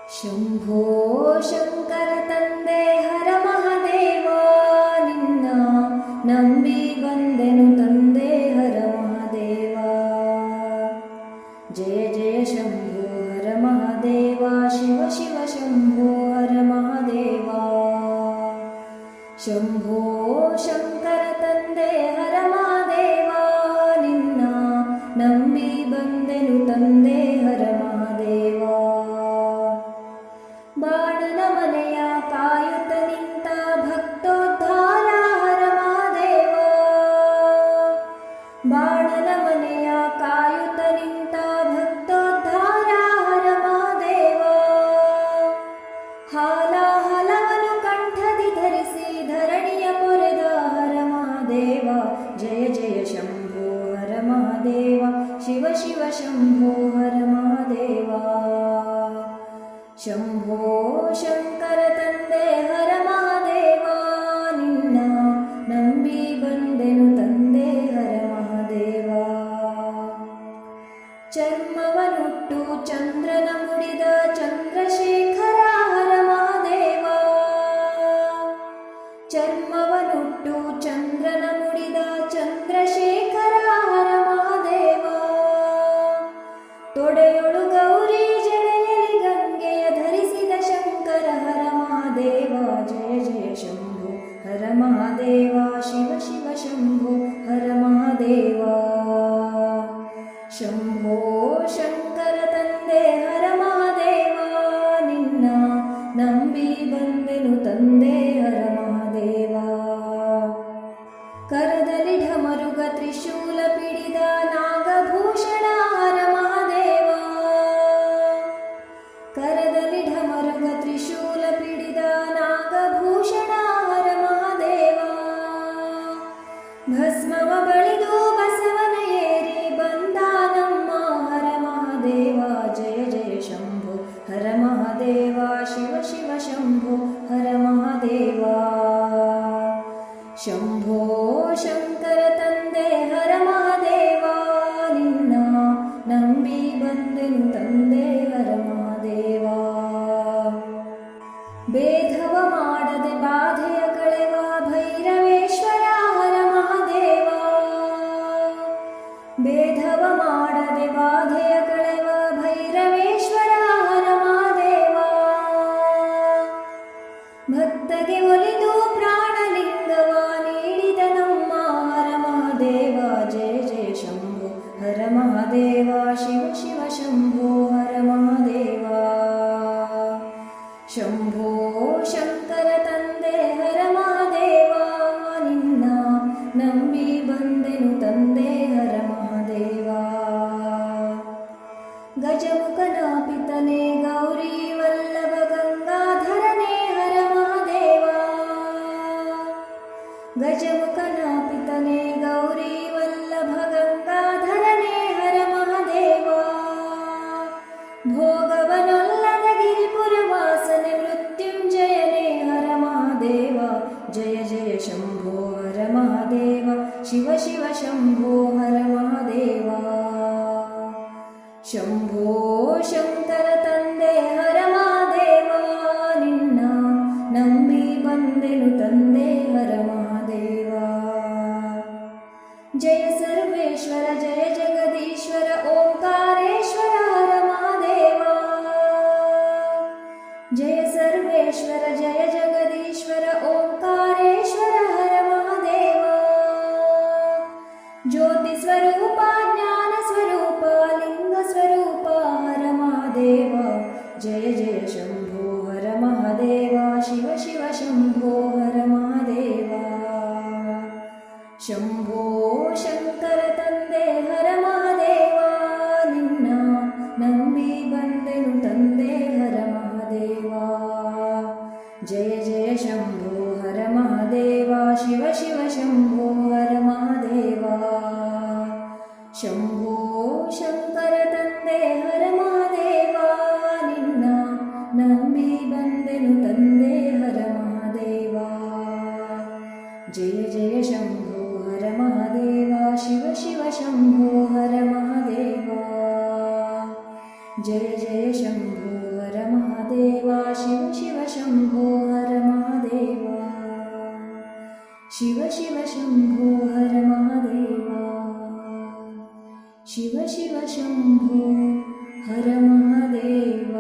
ಶಂಭೋ ಶಂಕರ ತಂದೆ ಹರ ಮಹಾದೇವ ನಿನ್ನ ನಂಬಿ ಬಂದೆನು ತಂದೆ ಹರ ಮಹಾದೇವ. ಜಯ ಜಯ ಶಂಭೋ ಹರ ಮಹಾದೇವ, ಶಿವ ಶಿವ ಶಂಭೋ ಹರ ಮಹಾದೇವ. ಶಂಭೋ ಶಂಕರ ತಂದೆ ಹರ ಮಹಾದೇವ ನಿನ್ನ ನಂಬಿ ಬಂದೆನು ತಂದೆ ಹರ ಮಹಾದೇವ. ಬಾಣನ ಮನೆಯ ಕಾಯುತ್ತ ನಿಂತ ಭಕ್ತೋದ್ಧಾರ ಹರ ಮಹಾದೇವ. ಬಾಣನ ಮನೆಯ ಕಾಯುತ್ತ ನಿಂತ ಭಕ್ತೋದ್ಧಾರ ಹರ ಮಹಾದೇವ. ಹಾಲಾಹಲವನ್ನು ಕಂಠದಿ ಧರಿಸಿ ಧರಣಿಯ ಪೊರೆದ ಹರ ಮಹಾದೇವ. ಜಯ ಜಯ ಶಂಭೋ ಹರ ಮಹಾದೇವ, ಶಿವ ಶಿವ ಶಂಭೋ ಹರ ಮಹಾದೇವ. ಶಂಭೋ ಶಂಕರ ತಂದೆ ಹರ ಮಹಾದೇವ ನಿನ್ನ ನಂಬಿ ಬಂದೆನು ತಂದೆ ಹರ ಮಹಾದೇವ. ಚರ್ಮವನುಟ್ಟು ಚಂದ್ರನ ಮುಡಿದ ಚಂದ್ರಶೇಖರ ಹರ ಮಹಾದೇವ. ಚರ್ಮವನುಟ್ಟು ಚಂದ್ರನ ಮುಡಿದ ಚಂದ್ರಶೇಖರ ಹರ ಮಹಾದೇವ. ತೊಡೆಯೊಳು ಗೌರಿ ಜಡೆಯಲಿ ಗಂಗೆಯ ಧರಿಸಿದ ಶಂಕರ ಹರ ಮಹಾದೇವ. ಜಯ ಜಯ ಶಂಭೋ ಹರ ಮಹಾದೇವ, ಶಿವ ಶಿವ ಶಂಭೋ ಹರ ಮಹಾದೇವ. ಶಂಭೋ ಶಂಕರ ತಂದೆ ಹರ ಮಹಾದೇವ ನಿನ್ನ ನಂಬಿ ಬಂದೆನು ತಂದೆ ಹರ ಮಹಾದೇವ. ಕರದಲ್ಲಿ ಢಮರುಗ ತ್ರಿಶೂಲ ಪಿಡಿದ ನಾಗಭೂಷಣ ಹರ ಮಹಾದೇವ. ಕರದಲ್ಲಿ ಢಮರುಗ ತ್ರಿಶೂಲ ಪಿಡಿದ ನಾಗಭೂಷಣ ಹರ ಮಹಾದೇವ. ಭಸ್ಮವ ಬಳಿದು ಬಸವನ ಏರಿ ಬಂದ ನಮ್ಮ ಹರ ಮಹಾದೇವ. ಜಯ ಜಯ ಶಂಭೋ ಹರ ಮಹಾದೇವ, ಶಿವ ಶಿವ ಶಂಭೋ ಹರ ಮಹಾದೇವ. ಶಂಭೋ ಶಂಕರ ತಂದೆ ಹರ ಮಹಾದೇವ ನಿನ್ನ ನಂಬಿ ಬಂದೆನು ತಂದೆ ಹರ ಮಹಾದೇವ. ಭೇದವ ಮಾಡದೆ ಬಾಧೆಯ ಕಳೆವ ಭೈರವೇಶ್ವರ ಹರ ಮಹಾದೇವ. ಭೇದವ ಮಾಡದೆ ಬಾಧೆಯ ಕಳೆವ ಭೈರವೇಶ್ವರ ಹರ ಮಹಾದೇವ. ಭಕ್ತಗೆ ಒಲಿದು ಪ್ರಾಣಲಿಂಗವ ನೀಡಿದ ನಮ್ಮ ಹರ ಮಹಾದೇವ. ಜಯ ಜಯ ಶಂಭೋ ಹರ ಮಹಾದೇವ, ಶಿವ ಶಿವ ಶಂಭೋ ಹರ ಮಹಾದೇವ. ಶಂಭೋ ಶಂಕರ ತಂದೆ ಹರ ಮಹಾದೇವ ನಿನ್ನ ನಂಬಿ ಬಂದೆನು ತಂದೆ ಹರ ಮಹಾದೇವ. ಗಜಮುಖನ ಪಿತನೆ ಗೌರಿ ವಲ್ಲಭ ಗಂಗಾಧರನೇ ಹರ ಮಹಾದೇವ. ಗಜಮುಖನ ಪಿತನೆ ಗೌರಿ ವಲ್ಲಭ ಗಂಗಾಧರನೇ ಹರ ಮಹಾದೇವ. ಭೋಗವನೊಲ್ಲದ ಗಿರಿಪುರ ವಾಸನೆ ಮೃತ್ಯುಂಜಯನೇ ಹರ ಮಹಾದೇವ. ಜಯ ಜಯ ಶಂಭೋ ಹರ ಮಹಾದೇವ, ಶಿವ ಶಿವ ಶಂಭೋ ಹರ ಮಹಾದೇವ. ಶಂಭೋ ಶಂಕರ ತಂದೆ ಹರ ಮಹಾದೇವ ನಿನ್ನ ನಂಬಿ ಬಂದೆನು ತಂದೆ ಹರ ಮಹಾದೇವ. ಜಯ ಸರ್ವೇಶ್ವರ ಜಯ ಜಗದೀಶ್ವರ ಓಂಕಾರೇಶ್ವರ ಹರ ಮಹಾದೇವ. ಜಯ ಸರ್ವೇಶ್ವರ ಜಯ ಜಗದೀಶ್ವರ ಓಂಕಾರೇಶ್ವರ ಹರ ಮಹಾದೇವ. ಜ್ಯೋತಿ ಸ್ವರೂಪ ಜ್ಞಾನ ಸ್ವರೂಪ ಲಿಂಗ ಸ್ವರೂಪ ಹರ ಮಹಾದೇವ. ಜಯ ಜಯ ಶಂಭೋ ಹರ ಮಹಾದೇವ, ಶಿವ ಶಿವ ಶಂಭೋ ಹರ ಮಹಾದೇವ. ಶಂಭೋ ಶಂಕರ ತಂದೆ ಹರ ಮಹಾದೇವ ನಿನ್ನ ನಂಬಿ ಬಂದೆನು ತಂದೆ ಹರ ಮಹಾದೇವ. ಜಯ ಜಯ ಶಂಭೋ ಹರ ಮಹಾದೇವ, ಶಿವ ಶಿವ ಶಂಭೋ ಹರ ಮಹಾದೇವ. ಶಂಭೋ ಶಂಕರ ತಂದೆ ಹರ ಮಹಾದೇವ ನಿನ್ನ ನಂಬಿ ಬಂದೆನು ತಂದೆ ಹರ ಮಹಾದೇವ. ಜಯ ಜಯ ಶಂಭೋ ಹರ ಮಹಾದೇವ, ಶಿವ ಶಿವ ಶಂಭೋ ಹರ ಮಹಾದೇವ. ಜಯ ಜಯ ಶಂಭೋ ಹರ ಮಹಾದೇವ. महादेव शिव शिव शम्भो हर महादेव शिव शिव शम्भो हर महादेव शिव शिव शम्भो हर महादेव।